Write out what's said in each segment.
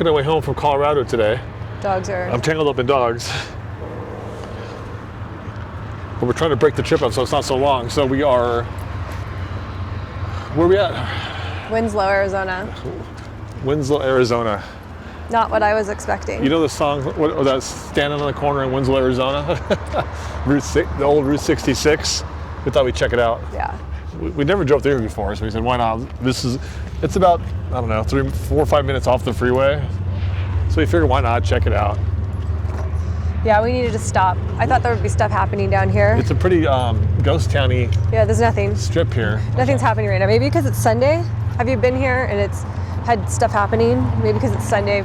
making our way home from Colorado today. Dogs are... I'm tangled up in dogs. But we're trying to break the trip up so it's not so long. So we are... Where are we at? Winslow, Arizona. Winslow, Arizona. Not what I was expecting. You know the song, that's standing on the corner in Winslow, Arizona? The old Route 66? We thought we'd check it out. Yeah. We never drove through here before, so we said, why not? It's about, I don't know, 4 or 5 minutes off the freeway. So we figured, why not check it out? Yeah, we needed to stop. I thought there would be stuff happening down here. It's a pretty ghost towny Yeah, there's nothing. strip here. Nothing's happening right now. Maybe because it's Sunday. Have you been here and it's had stuff happening? Maybe because it's Sunday,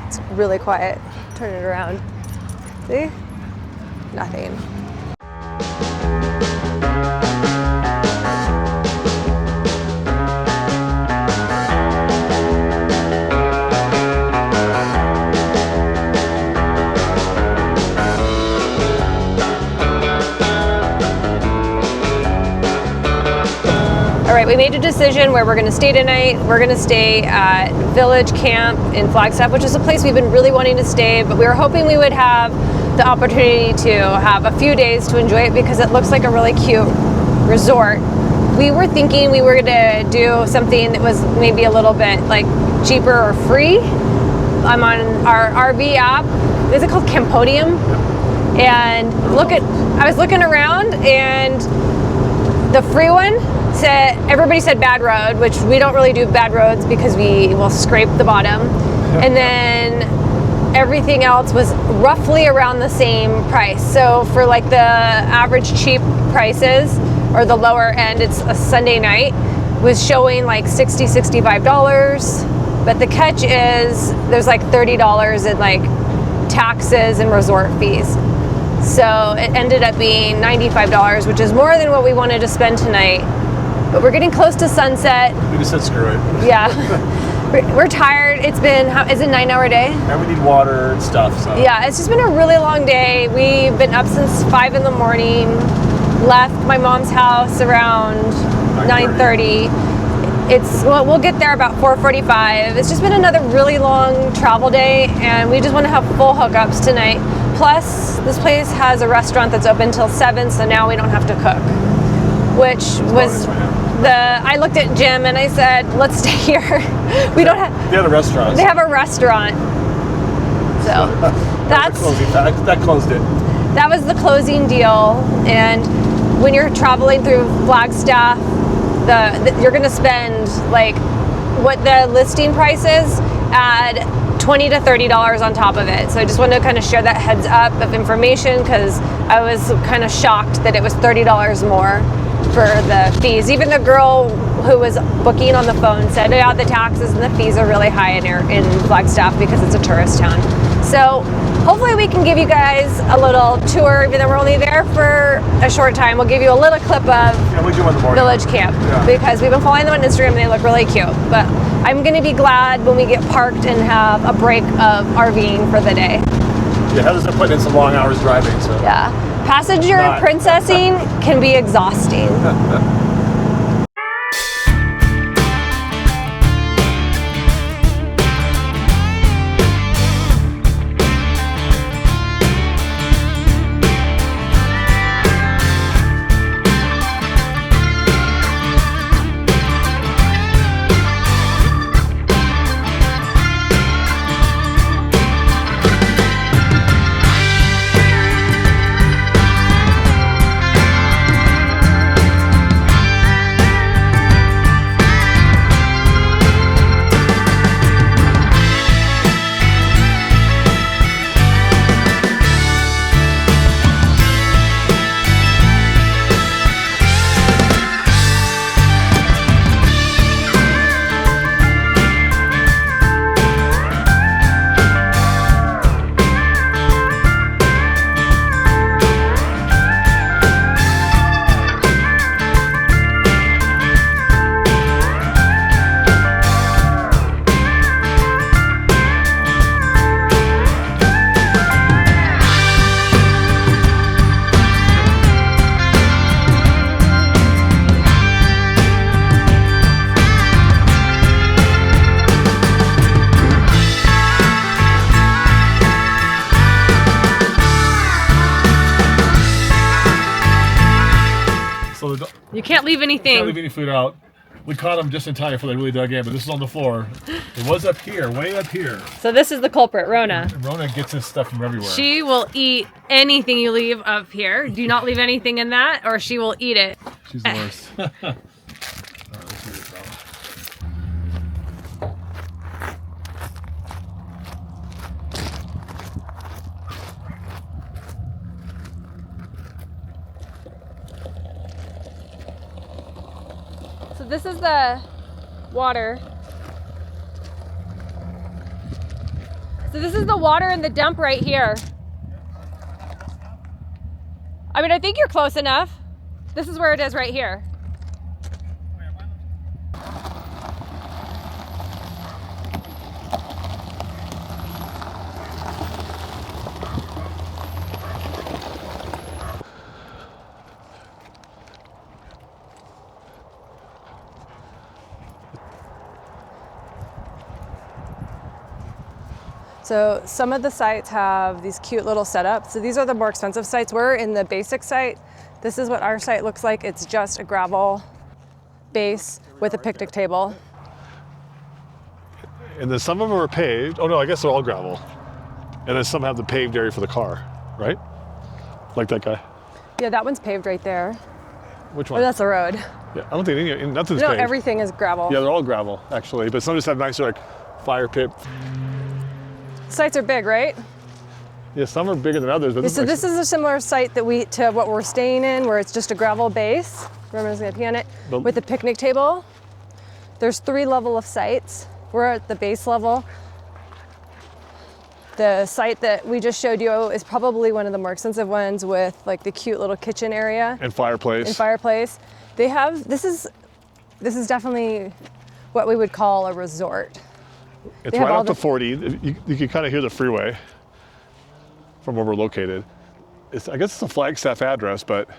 it's really quiet. Turn it around. See? Nothing. All right, we made a decision where we're going to stay tonight. We're going to stay at Village Camp in Flagstaff, which is a place we've been really wanting to stay, but we were hoping we would have the opportunity to have a few days to enjoy it because it looks like a really cute resort. We were thinking we were going to do something that was maybe a little bit like cheaper or free. I'm on our RV app. Is it called Campodium? And I was looking around and the free one said, everybody said bad road, which we don't really do bad roads because we will scrape the bottom. And then everything else was roughly around the same price. So for like the average cheap prices or the lower end, it's a Sunday night, was showing like $60, $65. But the catch is there's like $30 in like taxes and resort fees. So it ended up being $95, which is more than what we wanted to spend tonight. But we're getting close to sunset. We just said screw it. Yeah. We're tired. It's been, is it a 9-hour day? And we need water and stuff. So. Yeah, it's just been a really long day. We've been up since 5 in the morning, left my mom's house around 9:30. We'll get there about 4:45. It's just been another really long travel day, and we just want to have full hookups tonight. Plus, this place has a restaurant that's open till 7, so now we don't have to cook, which was I looked at Jim and I said, let's stay here. We don't have. They had a restaurant. They have a restaurant. So that's that closed it. That was the closing deal. And when you're traveling through Flagstaff, you're going to spend like what the listing price is, add $20 to $30 on top of it. So I just wanted to kind of share that heads up of information because I was kind of shocked that it was $30 more for the fees. Even the girl who was booking on the phone said, yeah, the taxes and the fees are really high in Flagstaff because it's a tourist town. So hopefully we can give you guys a little tour, even though we're only there for a short time. We'll give you a little clip of Village Camp because we've been following them on Instagram and they look really cute. But I'm going to be glad when we get parked and have a break of RVing for the day. Yeah, Heather's been putting in some long hours driving, so. Yeah. Passenger princessing can be exhausting. You can't leave anything. Can't leave any food out. We caught them just in time before they really dug in, but this is on the floor. It was up here, way up here. So this is the culprit, Rona. And Rona gets this stuff from everywhere. She will eat anything you leave up here. Do not leave anything in that, or she will eat it. She's the worst. All right, let's see this out. So this is the water. So this is the water in the dump right here. I mean, I think you're close enough. This is where it is right here. So some of the sites have these cute little setups. So these are the more expensive sites. We're in the basic site. This is what our site looks like. It's just a gravel base with a picnic table. And then some of them are paved. Oh no, I guess they're all gravel. And then some have the paved area for the car, right? Like that guy. Yeah, that one's paved right there. Which Oh, one? that's the road. Yeah, I don't think nothing's No, paved. everything is gravel. Yeah, they're all gravel actually, but some just have nicer like fire pit. Sites are big, right? Yeah, some are bigger than others. But So this is a similar site to what we're staying in, where it's just a gravel base. Remember, gonna pee on it with a picnic table. There's 3 levels of sites. We're at the base level. The site that we just showed you is probably one of the more expensive ones, with like the cute little kitchen area and fireplace. and fireplace. They have this is definitely what we would call a resort. It's They have right all off the the- 40. You can kind of hear the freeway from where we're located. I guess it's a Flagstaff address, but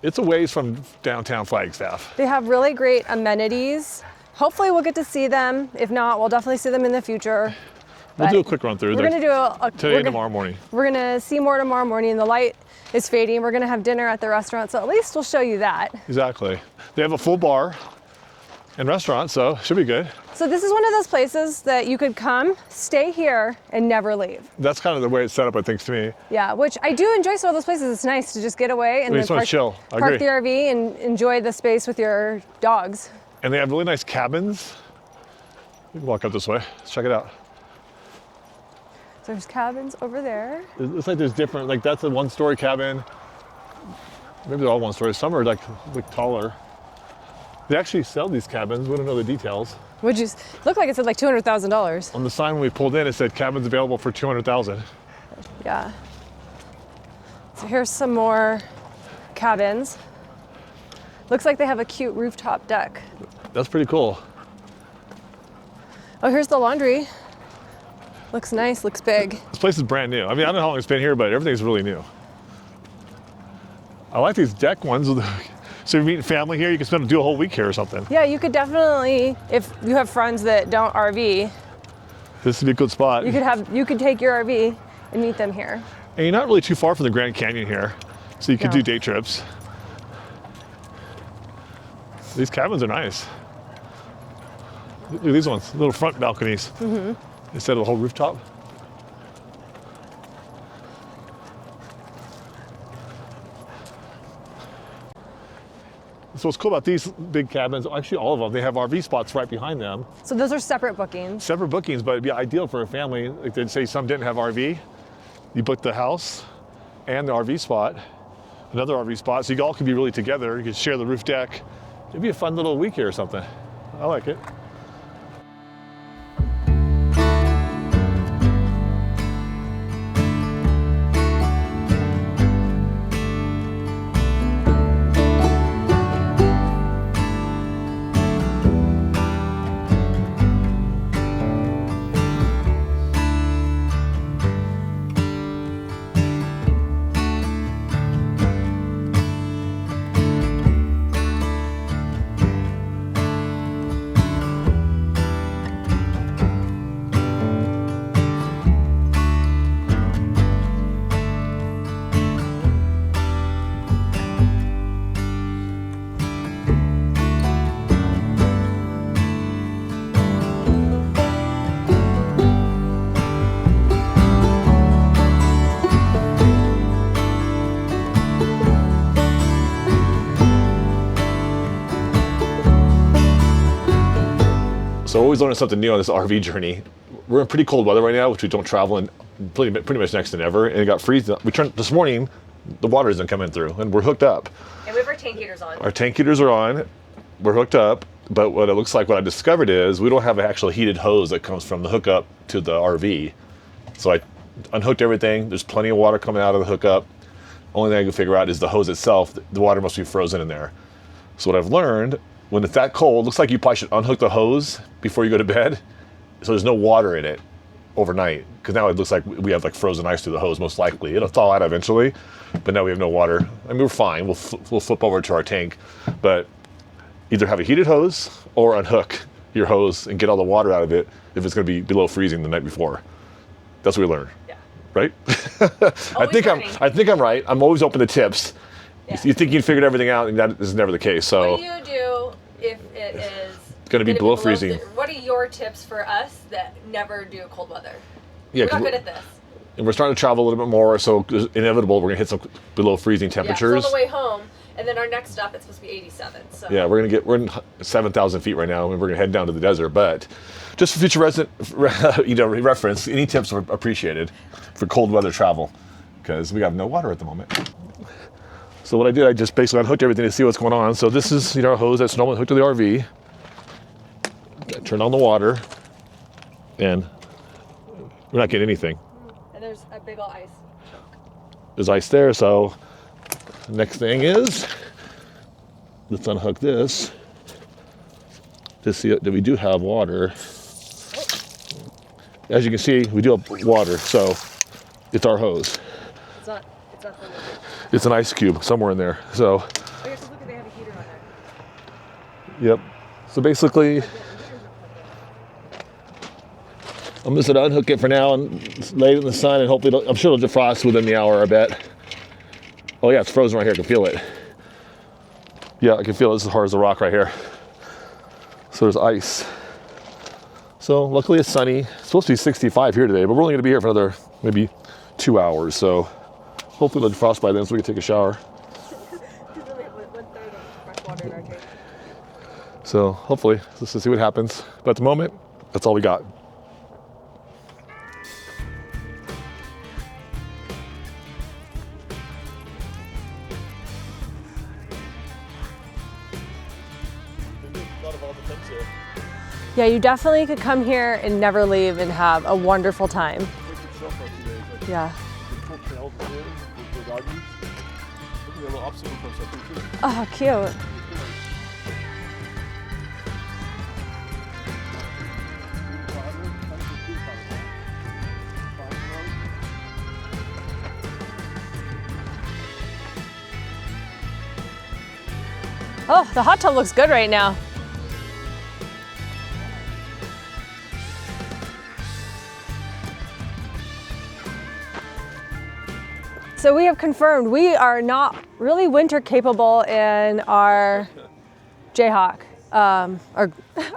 it's a ways from downtown Flagstaff. They have really great amenities. Hopefully we'll get to see them. If not, we'll definitely see them in the future. We'll But do a quick run through. We're gonna do today and tomorrow morning. We're gonna see more tomorrow morning. The light is fading. We're gonna have dinner at the restaurant, so at least we'll show you that. Exactly. They have a full bar and restaurant, so it should be good. So this is one of those places that you could come, stay here, and never leave. That's kind of the way it's set up, I think, to me. Yeah, which I do enjoy some of those places. It's nice to just get away and You then just wanna chill. I park agree. the RV and enjoy the space with your dogs. And they have really nice cabins. You can walk up this way. Let's check it out. So there's cabins over there. It looks like there's different, like that's a 1-story cabin. Maybe they're all 1 story. Some are like taller. They actually sell these cabins. We don't know the details. Would you look like it said like $200,000? On the sign when we pulled in, it said cabins available for $200,000. Yeah. So here's some more cabins. Looks like they have a cute rooftop deck. That's pretty cool. Oh, here's the laundry. Looks nice, looks big. This place is brand new. I mean, I don't know how long it's been here, but everything's really new. I like these deck ones. So you're meeting family here, you can do a whole week here or something. Yeah, you could definitely, if you have friends that don't RV, This would be a good spot. you could take your RV and meet them here. And you're not really too far from the Grand Canyon here, so you could No. do day trips. These cabins are nice. Look at these ones, little front balconies instead of the whole rooftop. So what's cool about these big cabins, actually all of them, they have RV spots right behind them. So those are separate bookings. Separate bookings, but it'd be ideal for a family. Like they'd say some didn't have RV. You book the house and the RV spot, another RV spot, so you all could be really together. You could share the roof deck. It'd be a fun little week here or something. I like it. So always learning something new on this RV journey. We're in pretty cold weather right now, which we don't travel in pretty much next to never, and it got freezing. We turned this morning, the water isn't coming through, and we're hooked up. And we have our tank heaters on. Our tank heaters are on. We're hooked up, but what it looks like, what I discovered is we don't have an actual heated hose that comes from the hookup to the RV. So I unhooked everything. There's plenty of water coming out of the hookup. Only thing I can figure out is the hose itself. The water must be frozen in there. So what I've learned, when it's that cold, looks like you probably should unhook the hose before you go to bed, so there's no water in it overnight. Because now it looks like we have like frozen ice through the hose, most likely. It'll thaw out eventually, but now we have no water. I mean, we're fine. We'll flip over to our tank, but either have a heated hose or unhook your hose and get all the water out of it if it's going to be below freezing the night before. That's what we learned. Yeah. Right? I think I'm right. I'm always open to tips. Yeah. You think you figured everything out, and that is never the case. So what do you do if it is going to be below freezing? What are your tips for us that never do cold weather? Yeah, we're not good at this. And we're starting to travel a little bit more, so it's inevitable we're going to hit some below freezing temperatures. Yeah, so on the way home, and then our next stop it's supposed to be 87. So yeah, we're in 7,000 feet right now, and we're going to head down to the desert. But just for future reference, any tips are appreciated for cold weather travel, because we have no water at the moment. So what I did, I just basically unhooked everything to see what's going on. So this is a hose that's normally hooked to the RV. Turn on the water, and we're not getting anything. And there's a big old ice. There's ice there, so next thing is, let's unhook this to see that we do have water. As you can see, we do have water, so it's our hose. It's not frozen. It's an ice cube somewhere in there. So. Oh, yeah, so look at, they have a heater on there. Yep. So basically, I'm just gonna unhook it for now and lay it in the sun, and hopefully, I'm sure it'll defrost within the hour, I bet. Oh yeah, it's frozen right here. I can feel it. Yeah, I can feel it. It's as hard as a rock right here. So there's ice. So luckily it's sunny. It's supposed to be 65 here today, but we're only gonna be here for another maybe 2 hours. So hopefully it'll defrost by then so we can take a shower. So hopefully, let's just see what happens. But at the moment, that's all we got. Yeah, you definitely could come here and never leave and have a wonderful time. Yeah. Oh, cute. Oh, the hot tub looks good right now. So we have confirmed we are not really winter capable in our Jayhawk, our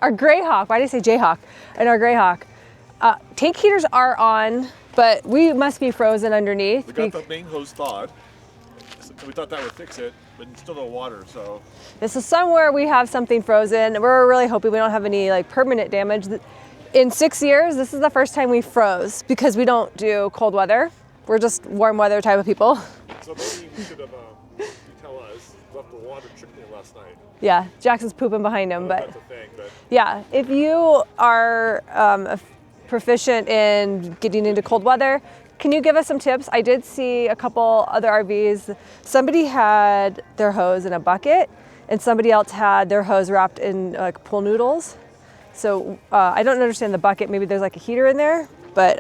Greyhawk. Why did I say Jayhawk? In our Greyhawk. Tank heaters are on, but we must be frozen underneath. We got the main hose thawed. We thought that would fix it, but still no water, so. This is somewhere we have something frozen. We're really hoping we don't have any like permanent damage. In 6 years, this is the first time we froze because we don't do cold weather. We're just warm weather type of people. So maybe we should have, you tell us, left the water trickling last night. Yeah, Jackson's pooping behind him, but, that's a thing, but yeah, if you are proficient in getting into cold weather, can you give us some tips? I did see a couple other RVs. Somebody had their hose in a bucket, and somebody else had their hose wrapped in like pool noodles. So I don't understand the bucket. Maybe there's like a heater in there, but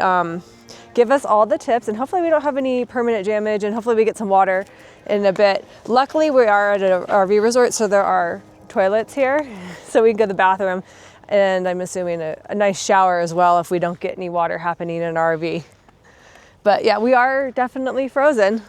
give us all the tips, and hopefully we don't have any permanent damage, and hopefully we get some water in a bit. Luckily, we are at an RV resort, so there are toilets here, so we can go to the bathroom, and I'm assuming a nice shower as well if we don't get any water happening in our RV. But yeah, we are definitely frozen.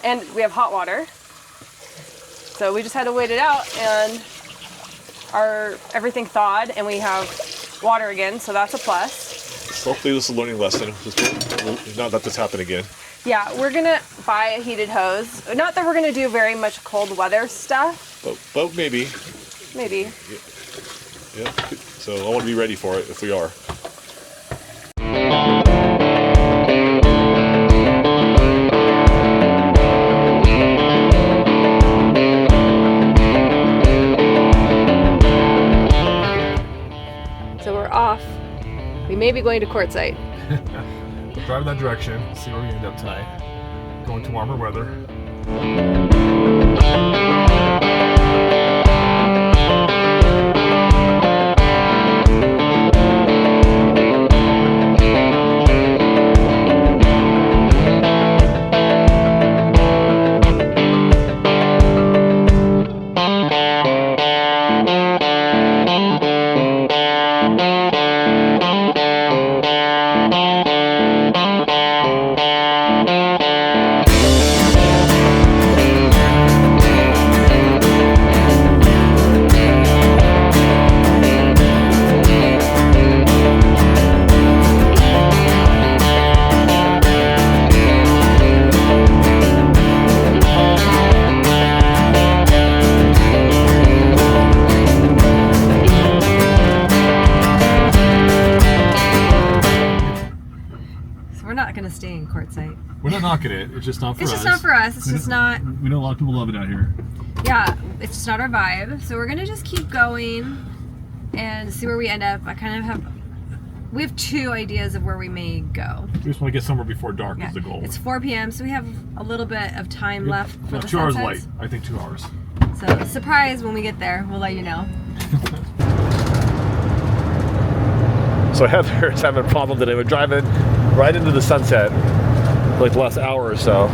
And we have hot water. So we just had to wait it out, and everything thawed, and we have water again, so that's a plus. Hopefully this is a learning lesson. Not let this happen again. Yeah, we're gonna buy a heated hose. Not that we're gonna do very much cold weather stuff. But maybe. Maybe. Yeah. So I want to be ready for it if we are. So we're off. We may be going to Quartzsite. We'll drive in that direction, see where we end up tonight. Going to warmer weather. Stay in Quartzsite. We're not knocking it. It's just not for us. It's just not for us. It's just not. We know a lot of people love it out here. Yeah, it's just not our vibe. So we're gonna just keep going and see where we end up. We have 2 ideas of where we may go. We just want to get somewhere before dark is the goal. It's 4 p.m. so we have a little bit of time left for the 2 hours sunsets. light. I think 2 hours. So surprise when we get there. We'll let you know. So Heather is having a problem today. We're driving right into the sunset, like the last hour or so.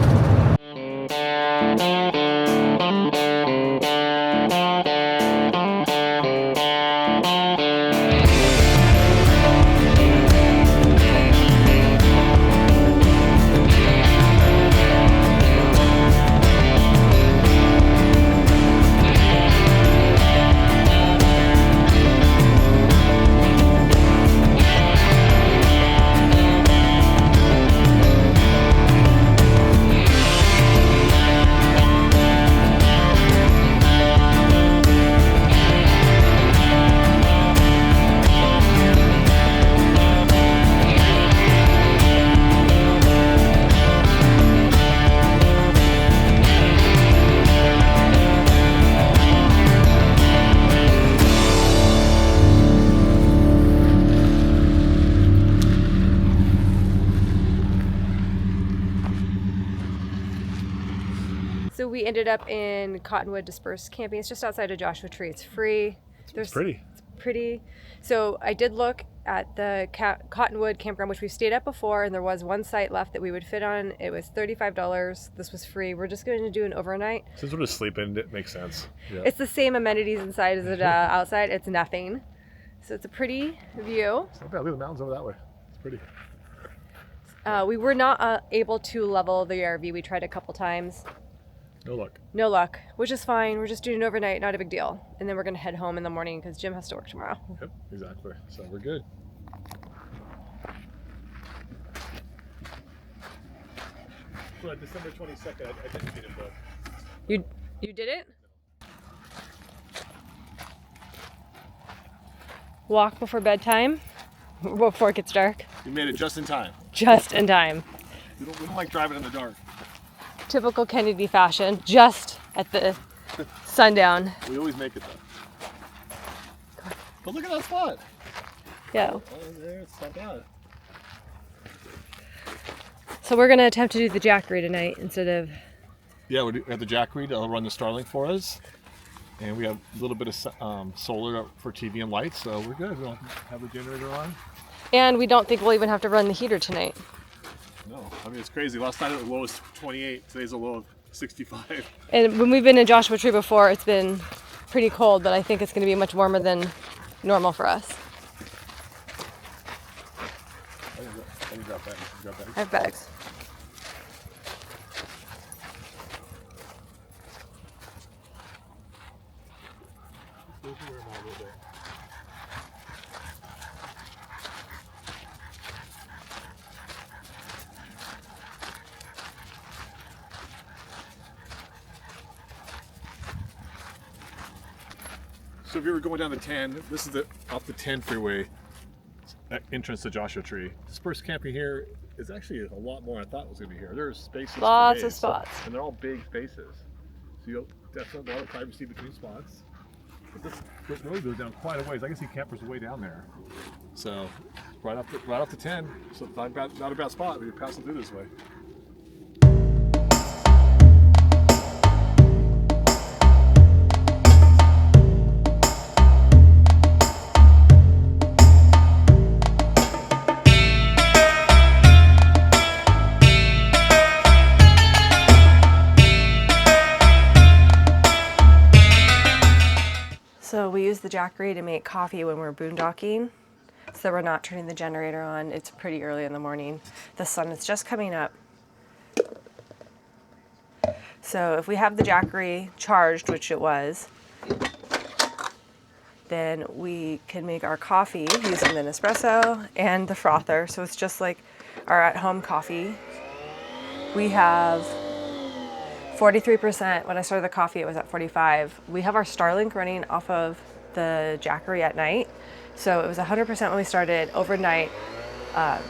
So we ended up in Cottonwood Dispersed camping. It's just outside of Joshua Tree. It's free. It's pretty. It's pretty. So I did look at the Cottonwood campground, which we've stayed at before, and there was one site left that we would fit on. It was $35. This was free. We're just going to do an overnight. Since we're just sleeping, it makes sense. Yeah. It's the same amenities inside as it outside. It's nothing. So it's a pretty view. It's not bad. Look at the mountains over that way. It's pretty. We were not able to level the RV. We tried a couple times. No luck. No luck, which is fine. We're just doing an overnight, not a big deal. And then we're going to head home in the morning because Jim has to work tomorrow. Yep, exactly. So we're good. Well, December 22nd, I didn't get it booked. You did it? Walk before bedtime? Before it gets dark? You made it just in time. Just in time. We don't like driving in the dark. Typical Kennedy fashion, just at the sundown. We always make it though. But look at that spot. Yeah. Oh, there, it's not bad. So we're gonna attempt to do the Jackery tonight instead of. Yeah, we have the Jackery that'll run the Starlink for us, and we have a little bit of solar for TV and lights, so we're good. We'll have the generator on. And we don't think we'll even have to run the heater tonight. No, I mean it's crazy. Last night the low was 28. Today's a low of 65. And when we've been in Joshua Tree before, it's been pretty cold, but I think it's going to be much warmer than normal for us. I need to drop bags. I have bags. So if you were going down the 10, this is off the 10 freeway entrance to Joshua Tree. Dispersed camping here is actually a lot more than I thought it was going to be here. There's spaces Lots for of days, spots. and they're all big spaces. So you'll definitely a lot of privacy between spots. But this road goes down quite a ways. I can see campers way down there. So right off the 10. So not a bad spot when you're passing through this way. So we use the Jackery to make coffee when we're boondocking, so we're not turning the generator on. It's pretty early in the morning. The sun is just coming up. So if we have the Jackery charged, which it was, then we can make our coffee using the Nespresso and the frother. So it's just like our at-home coffee. We have 43%. When I started the coffee, it was at 45. We have our Starlink running off of the Jackery at night. So it was 100% when we started. Overnight,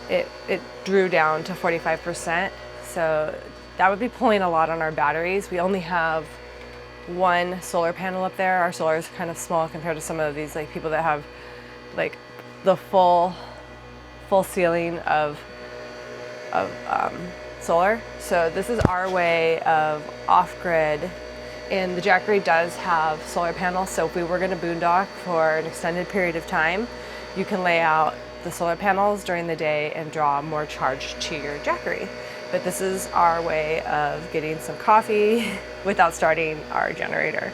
it drew down to 45%. So that would be pulling a lot on our batteries. We only have one solar panel up there. Our solar is kind of small compared to some of these like people that have like the full ceiling of solar. So this is our way of off-grid, and the Jackery does have solar panels. So if we were going to boondock for an extended period of time, you can lay out the solar panels during the day and draw more charge to your Jackery. But this is our way of getting some coffee without starting our generator.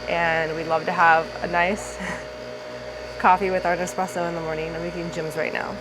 And we love to have a nice coffee with our Nespresso in the morning. I'm making Jim's right now.